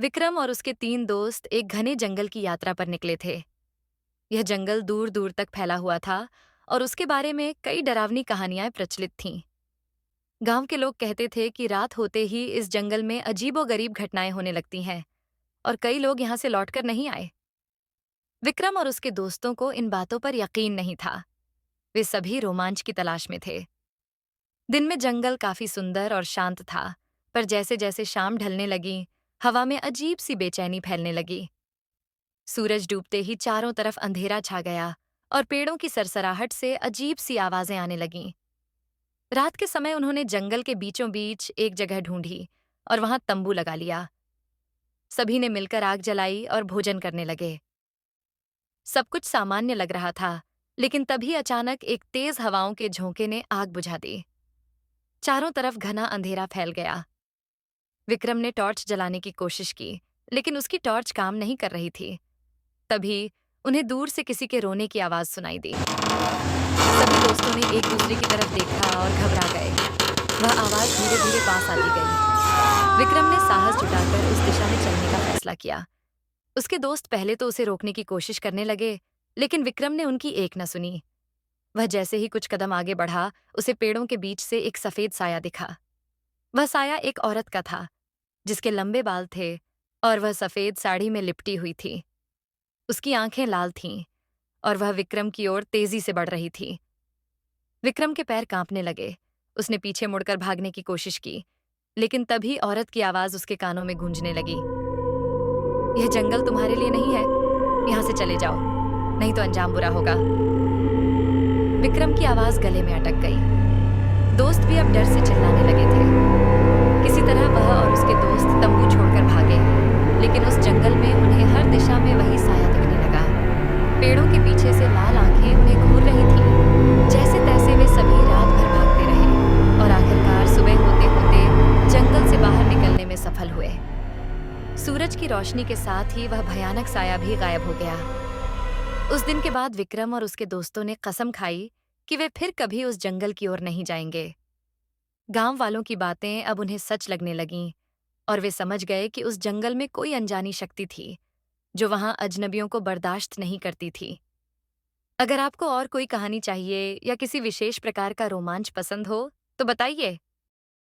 विक्रम और उसके 3 दोस्त एक घने जंगल की यात्रा पर निकले थे। यह जंगल दूर दूर तक फैला हुआ था और उसके बारे में कई डरावनी कहानियां प्रचलित थीं। गांव के लोग कहते थे कि रात होते ही इस जंगल में अजीबोगरीब घटनाएं होने लगती हैं और कई लोग यहां से लौटकर नहीं आए। विक्रम और उसके दोस्तों को इन बातों पर यकीन नहीं था। वे सभी रोमांच की तलाश में थे। दिन में जंगल काफी सुंदर और शांत था, पर जैसे जैसे शाम ढलने लगी, हवा में अजीब सी बेचैनी फैलने लगी। सूरज डूबते ही चारों तरफ अंधेरा छा गया और पेड़ों की सरसराहट से अजीब सी आवाजें आने लगीं। रात के समय उन्होंने जंगल के बीचों बीच एक जगह ढूंढी और वहां तंबू लगा लिया। सभी ने मिलकर आग जलाई और भोजन करने लगे। सब कुछ सामान्य लग रहा था, लेकिन तभी अचानक एक तेज हवाओं के झोंके ने आग बुझा दी। चारों तरफ घना अंधेरा फैल गया। विक्रम ने टॉर्च जलाने की कोशिश की, लेकिन उसकी टॉर्च काम नहीं कर रही थी। तभी उन्हें दूर से किसी के रोने की आवाज सुनाई दी। सभी दोस्तों ने एक दूसरे की तरफ देखा और घबरा गए। वह आवाज धीरे धीरे पास आती गई। विक्रम ने साहस जुटाकर उस दिशा में चलने का फैसला किया। उसके दोस्त पहले तो उसे रोकने की कोशिश करने लगे, लेकिन विक्रम ने उनकी एक न सुनी। वह जैसे ही कुछ कदम आगे बढ़ा, उसे पेड़ों के बीच से एक सफेद साया दिखा। वह साया एक औरत का था, जिसके लंबे बाल थे और वह सफेद साड़ी में लिपटी हुई थी। उसकी आंखें लाल थीं और वह विक्रम की ओर तेजी से बढ़ रही थी। विक्रम के पैर कांपने लगे। उसने पीछे मुड़कर भागने की कोशिश की, लेकिन तभी औरत की आवाज उसके कानों में गूंजने लगी। यह जंगल तुम्हारे लिए नहीं है, यहां से चले जाओ, नहीं तो अंजाम बुरा होगा। विक्रम की आवाज गले में अटक गई। दोस्त भी अब डर से चिल्लाने लगे थे। किसी तरह वह और उसके दोस्त तंबू छोड़कर भागे, लेकिन उस जंगल में उन्हें हर दिशा में वही साया दिखने लगा। पेड़ों के पीछे से लाल आंखें उन्हें घूर रही थीं। जैसे तैसे वे सभी रात भर भागते रहे और आखिरकार सुबह होते होते जंगल से बाहर निकलने में सफल हुए। सूरज की रोशनी के साथ ही वह भयानक साया भी गायब हो गया। उस दिन के बाद विक्रम और उसके दोस्तों ने कसम खाई कि वे फिर कभी उस जंगल की ओर नहीं जाएंगे। गांव वालों की बातें अब उन्हें सच लगने लगीं और वे समझ गए कि उस जंगल में कोई अनजानी शक्ति थी, जो वहां अजनबियों को बर्दाश्त नहीं करती थी। अगर आपको और कोई कहानी चाहिए या किसी विशेष प्रकार का रोमांच पसंद हो, तो बताइए।